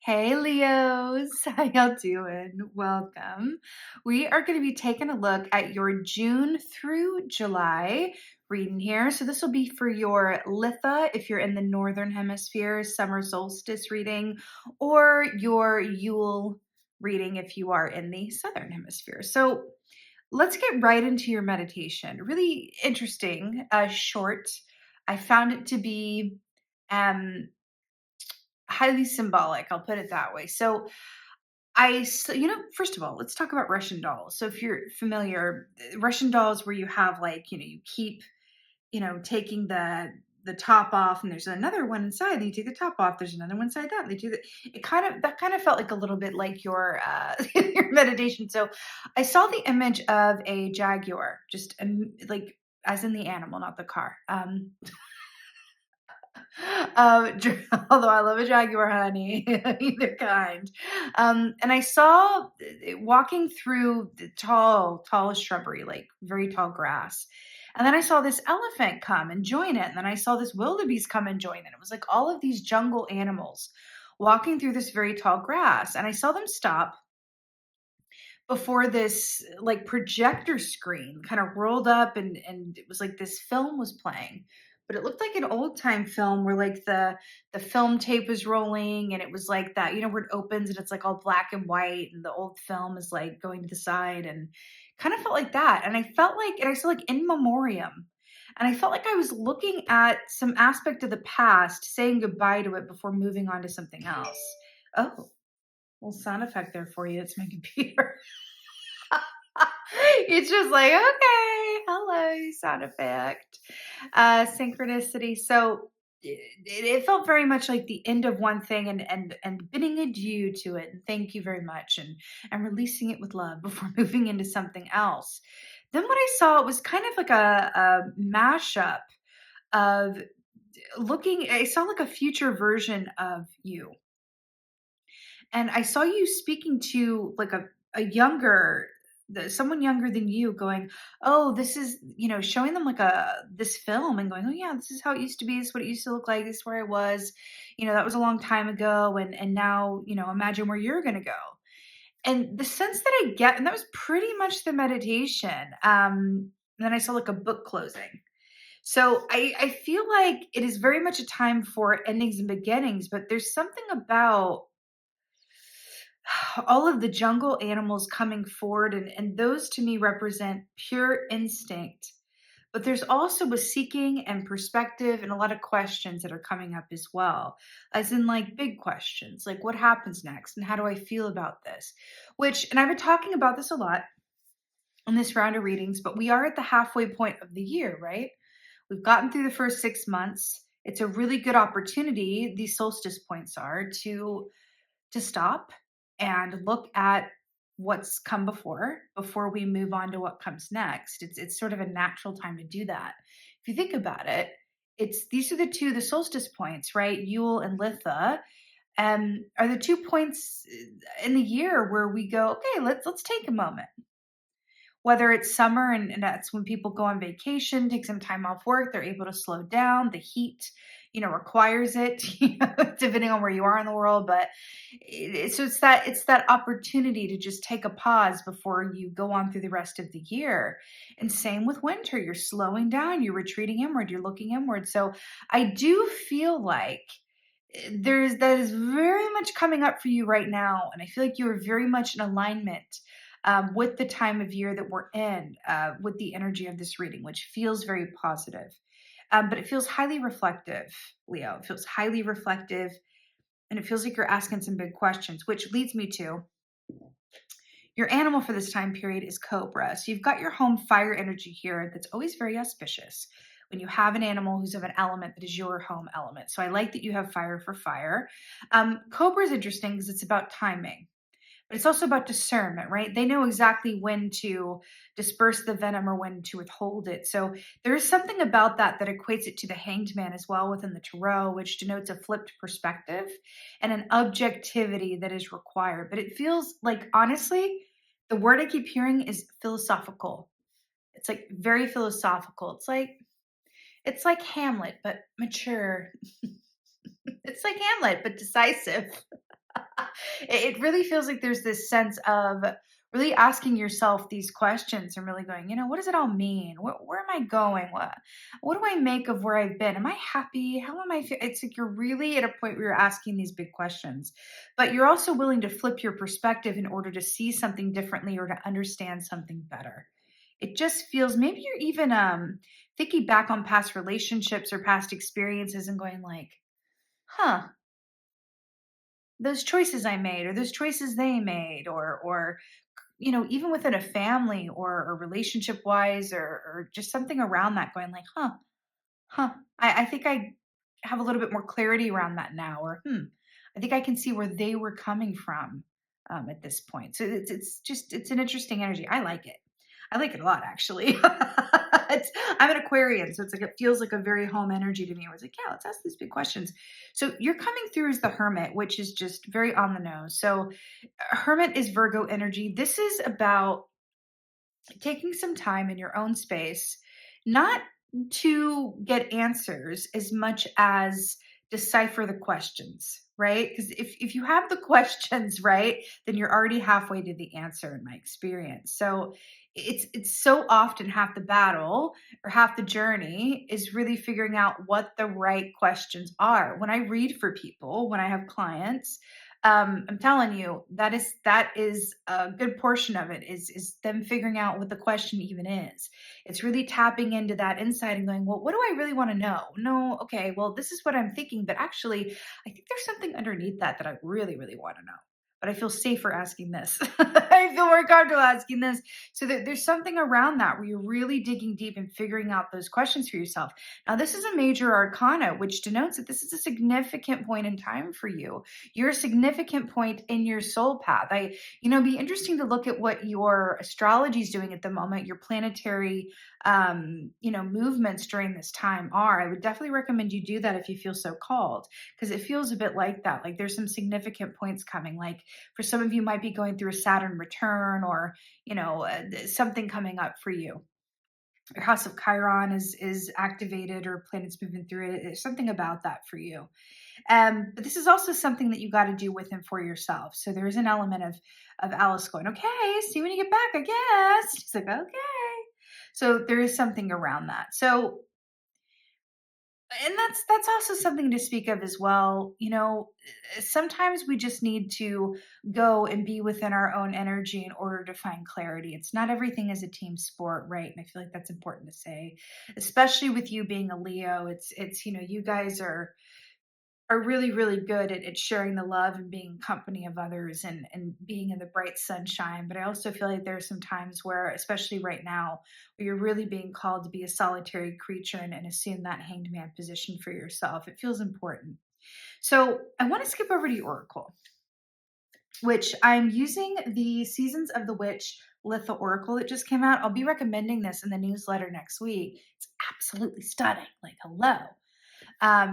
Hey Leos, how y'all doing? Welcome. We are going to be taking a look at your June through July reading here. So this will be for your Litha if you're in the northern hemisphere, summer solstice reading, or your Yule reading if you are in the southern hemisphere. So let's get right into your meditation. Really interesting, short. I found it to be um highly symbolic, I'll put it that way. First of all, let's talk about Russian dolls. So if you're familiar, Russian dolls where you have like, you keep, taking the top off and there's another one inside, then you take the top off, there's another one inside that. They do that kind of felt like a little bit like your your meditation. So I saw the image of a jaguar, just like as in the animal, not the car. Although I love a jaguar, honey, either kind. And I saw walking through the tall shrubbery, like very tall grass. And then I saw this elephant come and join it. And then I saw this wildebeest come and join it. It was like all of these jungle animals walking through this very tall grass. And I saw them stop before this like projector screen kind of rolled up and it was like this film was playing, but it looked like an old time film where like the film tape was rolling and it was like that, where it opens and it's like all black and white and the old film is like going to the side and kind of felt like that. And I saw like in memoriam, and I felt like I was looking at some aspect of the past, saying goodbye to it before moving on to something else. Oh, little sound effect there for you. It's my computer. It's just like, okay, hello, sound effect, synchronicity. So it felt very much like the end of one thing and bidding adieu to it. And thank you very much. And releasing it with love before moving into something else. Then what I saw was kind of like a mashup of I saw like a future version of you. And I saw you speaking to like a younger someone younger than you going, oh, this is, showing them like this film and going, oh yeah, this is how it used to be, this is what it used to look like, this is where I was, that was a long time ago, and now, imagine where you're gonna go. And the sense that I get, and that was pretty much the meditation. And then I saw like a book closing. So I feel like it is very much a time for endings and beginnings, but there's something about all of the jungle animals coming forward, and those to me represent pure instinct, but there's also a seeking and perspective and a lot of questions that are coming up as well, as in like big questions like what happens next and how do I feel about this, which, and I've been talking about this a lot in this round of readings, but we are at the halfway point of the year, right? We've gotten through the first 6 months. It's a really good opportunity, these solstice points are, to stop and look at what's come before we move on to what comes next. It's sort of a natural time to do that. If you think about it, it's these are the solstice points, right? Yule and Litha, are the 2 points in the year where we go, okay, let's take a moment. Whether it's summer and that's when people go on vacation, take some time off work, they're able to slow down. The heat, requires it, depending on where you are in the world. But so it's that opportunity to just take a pause before you go on through the rest of the year. And same with winter, you're slowing down, you're retreating inward, you're looking inward. So I do feel like that is very much coming up for you right now, and I feel like you are very much in alignment with the time of year that we're in, with the energy of this reading, which feels very positive. But it feels highly reflective, Leo. It feels highly reflective, and it feels like you're asking some big questions, which leads me to your animal for this time period is Cobra. So you've got your home fire energy here that's always very auspicious when you have an animal who's of an element that is your home element. So I like that you have fire for fire. Cobra is interesting because it's about timing. But it's also about discernment, right? They know exactly when to disperse the venom or when to withhold it. So there is something about that equates it to the hanged man as well within the tarot, which denotes a flipped perspective and an objectivity that is required. But it feels like, honestly, the word I keep hearing is philosophical. It's like very philosophical. It's like Hamlet, but mature. It's like Hamlet, but decisive. It really feels like there's this sense of really asking yourself these questions and really going, what does it all mean? Where am I going? What do I make of where I've been? Am I happy? How am I? It's like you're really at a point where you're asking these big questions, but you're also willing to flip your perspective in order to see something differently or to understand something better. It just feels maybe you're even thinking back on past relationships or past experiences and going like, huh, those choices I made or those choices they made or even within a family or relationship wise or just something around that going like, huh. I think I have a little bit more clarity around that now, or I think I can see where they were coming from at this point. So it's an interesting energy. I like it. I like it a lot, actually. I'm an Aquarian, so it's like it feels like a very home energy to me. Where it's like, yeah, let's ask these big questions. So you're coming through as the Hermit, which is just very on the nose. So Hermit is Virgo energy. This is about taking some time in your own space, not to get answers as much as decipher the questions, right? Because if you have the questions right, then you're already halfway to the answer in my experience. So it's so often half the battle or half the journey is really figuring out what the right questions are. When I read for people, when I have clients, I'm telling you, that is a good portion of it is them figuring out what the question even is. It's really tapping into that insight and going, well, what do I really want to know? No, okay, well, this is what I'm thinking, but actually, I think there's something underneath that I really, really want to know. But I feel safer asking this. I feel more comfortable asking this. So there's something around that where you're really digging deep and figuring out those questions for yourself. Now, this is a major arcana, which denotes that this is a significant point in time for you. You're a significant point in your soul path. Be interesting to look at what your astrology is doing at the moment, your planetary, movements during this time are. I would definitely recommend you do that if you feel so called, because it feels a bit like that. Like there's some significant points coming. Like for some of you might be going through a Saturn return or, something coming up for you. Your house of Chiron is activated or planets moving through it. There's something about that for you. But this is also something that you got to do with and for yourself. So there is an element of Alice going, okay, see you when you get back, I guess. She's like, okay. So there is something around that. So, and that's also something to speak of as well. Sometimes we just need to go and be within our own energy in order to find clarity. It's not everything is a team sport, right? And I feel like that's important to say, especially with you being a Leo. It's you guys are really, really good at sharing the love and being company of others and being in the bright sunshine. But I also feel like there are some times where, especially right now, where you're really being called to be a solitary creature and assume that hanged man position for yourself. It feels important. So I want to skip over to your Oracle, which I'm using the Seasons of the Witch Litha Oracle that just came out. I'll be recommending this in the newsletter next week. It's absolutely stunning. Like, hello.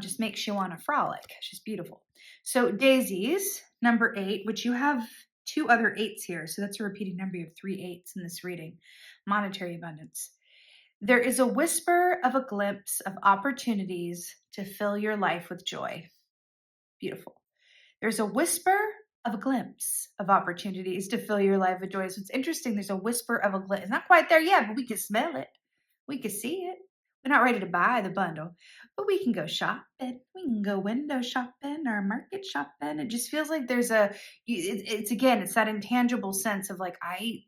Just makes you want to frolic. She's beautiful. So daisies, number 8, which you have 2 other 8s here. So that's a repeating number. You have 3 8s in this reading. Monetary abundance. There is a whisper of a glimpse of opportunities to fill your life with joy. Beautiful. There's a whisper of a glimpse of opportunities to fill your life with joy. So it's interesting. There's a whisper of a glimpse. It's not quite there yet, but we can smell it. We can see it. We're not ready to buy the bundle, but we can go shopping. We can go window shopping or market shopping. It just feels like there's it's that intangible sense of like, I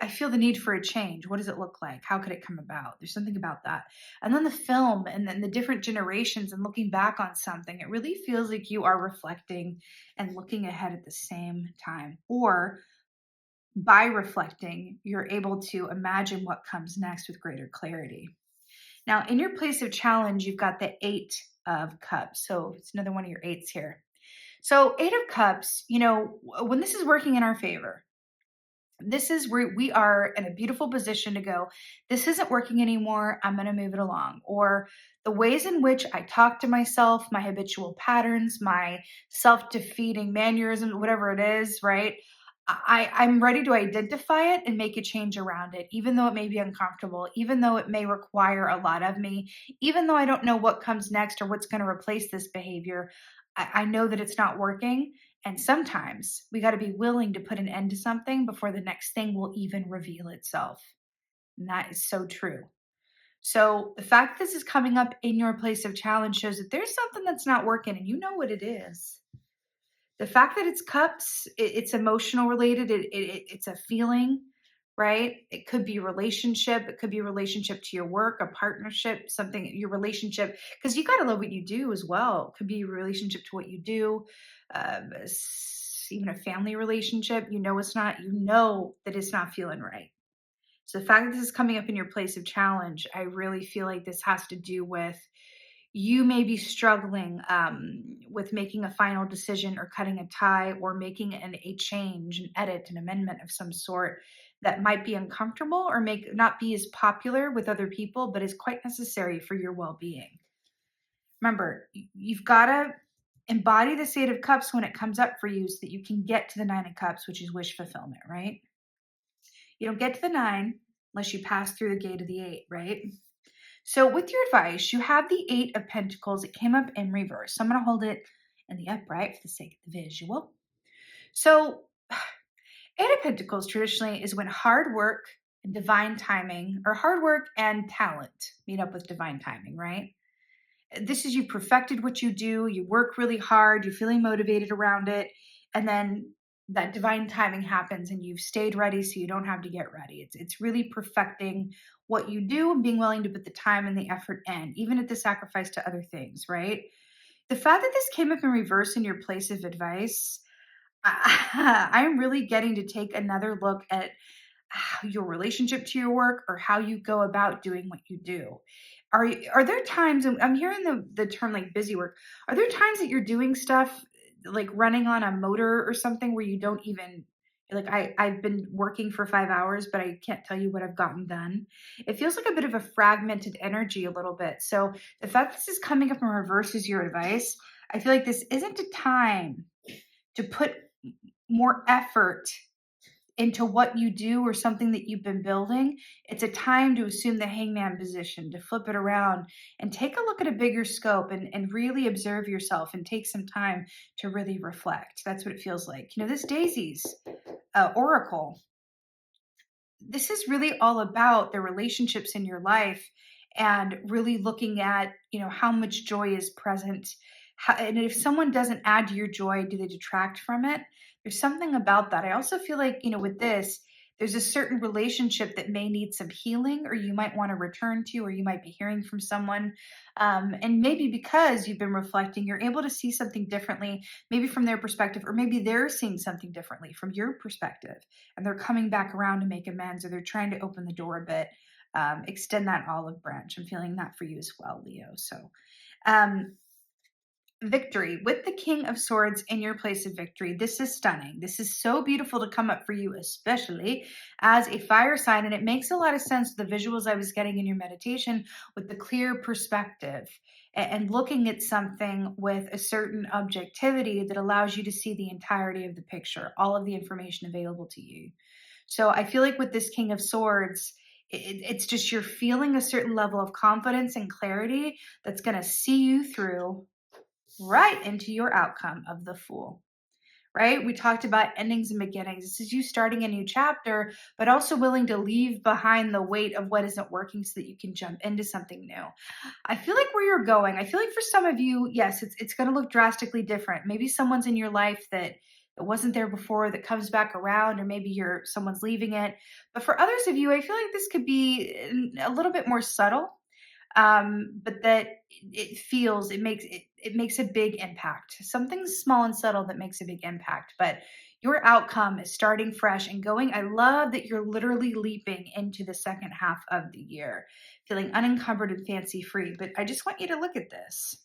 feel the need for a change. What does it look like? How could it come about? There's something about that. And then the film and then the different generations and looking back on something, it really feels like you are reflecting and looking ahead at the same time. Or by reflecting, you're able to imagine what comes next with greater clarity. Now, in your place of challenge, you've got the 8 of Cups. So it's another one of your 8s here. So 8 of Cups, when this is working in our favor, this is where we are in a beautiful position to go, this isn't working anymore. I'm going to move it along. Or the ways in which I talk to myself, my habitual patterns, my self-defeating mannerisms, whatever it is, right? I'm ready to identify it and make a change around it, even though it may be uncomfortable, even though it may require a lot of me, even though I don't know what comes next or what's going to replace this behavior. I know that it's not working. And sometimes we got to be willing to put an end to something before the next thing will even reveal itself. And that is so true. So the fact that this is coming up in your place of challenge shows that there's something that's not working and you know what it is. The fact that it's cups, it's emotional related, it's a feeling, right? It could be relationship, it could be relationship to your work, a partnership, something, your relationship, because you got to love what you do as well. It could be a relationship to what you do, even a family relationship. You know, it's not, you know that it's not feeling right. So the fact that this is coming up in your place of challenge, I really feel like this has to do with you may be struggling with making a final decision or cutting a tie or making a change, an edit, an amendment of some sort that might be uncomfortable or make not be as popular with other people, but is quite necessary for your well-being. Remember, you've got to embody the Eight of Cups when it comes up for you so that you can get to the Nine of Cups, which is wish fulfillment, right? You don't get to the 9 unless you pass through the gate of the 8, right? So with your advice, you have the 8 of Pentacles. It came up in reverse. So I'm going to hold it in the upright for the sake of the visual. So 8 of Pentacles traditionally is when hard work and divine timing, or hard work and talent meet up with divine timing, right? This is you perfected what you do, you work really hard, you're feeling motivated around it, and then that divine timing happens and you've stayed ready so you don't have to get ready. It's really perfecting what you do and being willing to put the time and the effort in, even at the sacrifice to other things, right? The fact that this came up in reverse in your place of advice, I'm really getting to take another look at your relationship to your work or how you go about doing what you do. Are there times, and I'm hearing the term like busy work, are there times that you're doing stuff like running on a motor or something where you don't even like I've been working for 5 hours, but I can't tell you what I've gotten done. It feels like a bit of a fragmented energy a little bit. So the fact this is coming up in reverse is your advice. I feel like this isn't a time to put more effort into what you do or something that you've been building. It's a time to assume the hangman position, to flip it around and take a look at a bigger scope and really observe yourself and take some time to really reflect. That's what it feels like. You know, this Daisy's oracle, this is really all about the relationships in your life and really looking at, you know, how much joy is present. And if someone doesn't add to your joy, do they detract from it? There's something about that. I also feel like, you know, with this, there's a certain relationship that may need some healing or you might want to return to, or you might be hearing from someone. And maybe because you've been reflecting, you're able to see something differently, maybe from their perspective, or maybe they're seeing something differently from your perspective. And they're coming back around to make amends, or they're trying to open the door a bit, extend that olive branch. I'm feeling that for you as well, Leo. So, victory with the King of Swords in your place of victory. This is stunning. This is so beautiful to come up for you, especially as a fire sign. And it makes a lot of sense, the visuals I was getting in your meditation with the clear perspective and looking at something with a certain objectivity that allows you to see the entirety of the picture, all of the information available to you. So I feel like with this King of Swords, it's just you're feeling a certain level of confidence and clarity that's going to see you through right into your outcome of the Fool, right? We talked about endings and beginnings. This is you starting a new chapter, but also willing to leave behind the weight of what isn't working so that you can jump into something new. I feel like where you're going, I feel like for some of you, yes, it's going to look drastically different. Maybe someone's in your life that wasn't there before that comes back around, or maybe someone's leaving it. But for others of you, I feel like this could be a little bit more subtle, but that it makes a big impact. Something small and subtle that makes a big impact, but your outcome is starting fresh and going. I love that you're literally leaping into the second half of the year, feeling unencumbered and fancy free. But I just want you to look at this.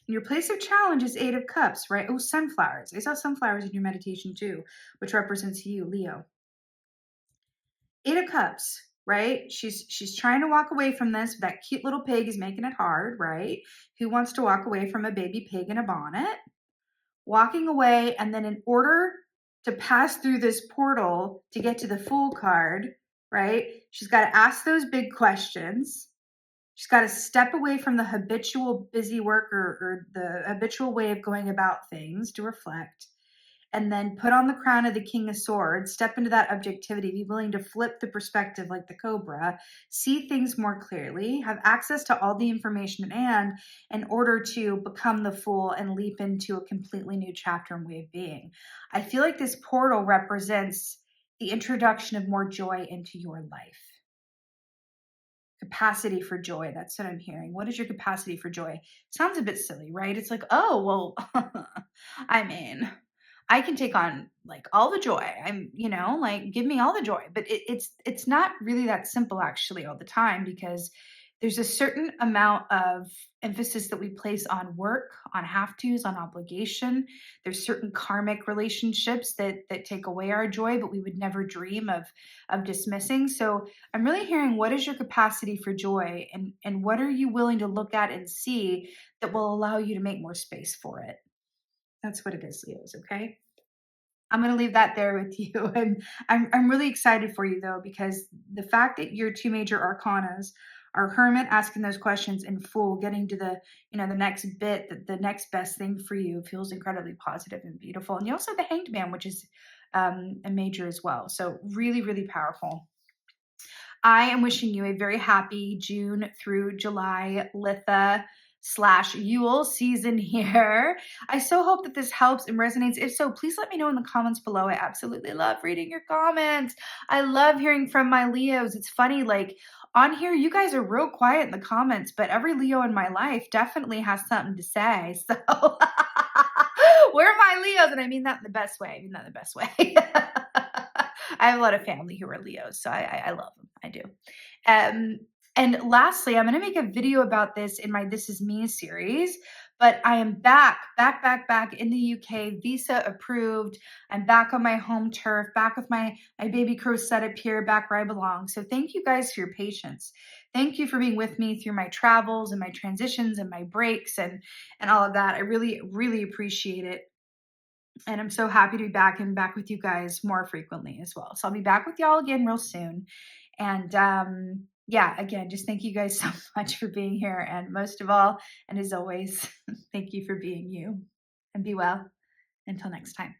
And your place of challenge is 8 of Cups, right? Oh, sunflowers. I saw sunflowers in your meditation too, which represents you, Leo. 8 of Cups, right? She's trying to walk away from this. That cute little pig is making it hard, right? Who wants to walk away from a baby pig in a bonnet? Walking away, and then in order to pass through this portal to get to the Fool card, right? She's got to ask those big questions. She's got to step away from the habitual busy work or the habitual way of going about things to reflect. and then put on the crown of the King of Swords, step into that objectivity, be willing to flip the perspective like the Cobra, see things more clearly, have access to all the information at hand in order to become the Fool and leap into a completely new chapter and way of being. I feel like this portal represents the introduction of more joy into your life. Capacity for joy. That's what I'm hearing. What is your capacity for joy? Sounds a bit silly, right? It's like, oh, well, I mean, I can take on like all the joy. I'm, like give me all the joy. But it's not really that simple actually all the time, because there's a certain amount of emphasis that we place on work, on have tos, on obligation. There's certain karmic relationships that take away our joy, but we would never dream of dismissing. So I'm really hearing, what is your capacity for joy, and what are you willing to look at and see that will allow you to make more space for it? That's what it is, Leos, okay? I'm going to leave that there with you. And I'm really excited for you, though, because the fact that your two major arcanas are Hermit, asking those questions, and Fool, getting to the next bit, the next best thing for you, feels incredibly positive and beautiful. And you also have the Hanged Man, which is a major as well. So really, really powerful. I am wishing you a very happy June through July Litha / Yule season here. I so hope that this helps and resonates. If so, please let me know in the comments below. I absolutely love reading your comments. I love hearing from my Leos. It's funny, like on here, you guys are real quiet in the comments, but every Leo in my life definitely has something to say. So where are my Leos? And I mean that in the best way. I have a lot of family who are Leos, so I love them. I do. And lastly, I'm going to make a video about this in my This Is Me series, but I am back in the UK, visa approved. I'm back on my home turf, back with my baby crow setup here, back where I belong. So thank you guys for your patience. Thank you for being with me through my travels and my transitions and my breaks and all of that. I really, really appreciate it. And I'm so happy to be back and back with you guys more frequently as well. So I'll be back with y'all again real soon. And yeah, again, just thank you guys so much for being here. And most of all, and as always, thank you for being you. And be well. Until next time.